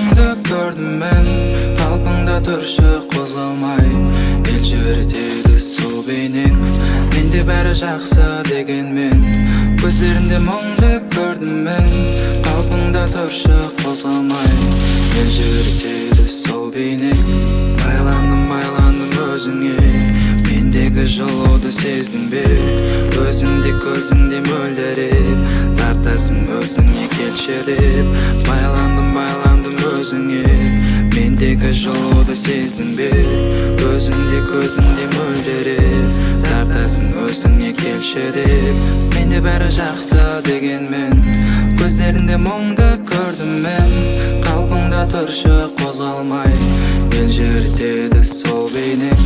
мұңды көрдім мен, қалпыңда тұршы қозғалмай. Ел жүретеді сол бейнең, менде бәрі жақсы дегенмен. Көздерінде мұңды көрдім мен, қалпыңда тұршы қозғалмай. Ел жүретеді сол бейнең. Байландым өзіңе, мендегі жылуды сездің бе? Өзіңде көзіңде мөлдіреп, тартасың өзіңе келші деп. Байландым өзіңе, мендегі жылуды сездің бе? Өзіңде көзіңде мөлдіреп, тартасың өзіңе келші деп. Менде бәрі жақсы дегенмен, көздерінде мұңды көрдім мен, қалпыңда тұршы қозғалмай. Ел жүретеді сол бейнең,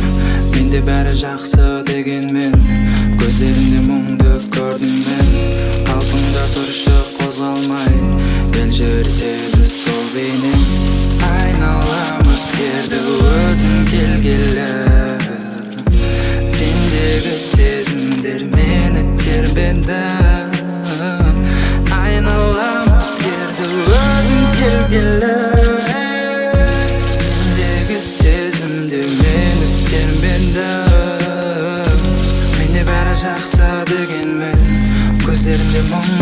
менде бәрі жақсы дегенмен. Көздерінде мұңды көрдім мен, қалпыңда тұршы қозғалмай. Ел жүретеді сол бейнең. Айналам өзгерді өзің келгелі, сендегі сезімдер мені тербеді. Айналам өзгерді өзің келгелі, сендегі сезімдер мені тербеді. Менде бәрі жақсы дегенмен, көздерінде мұң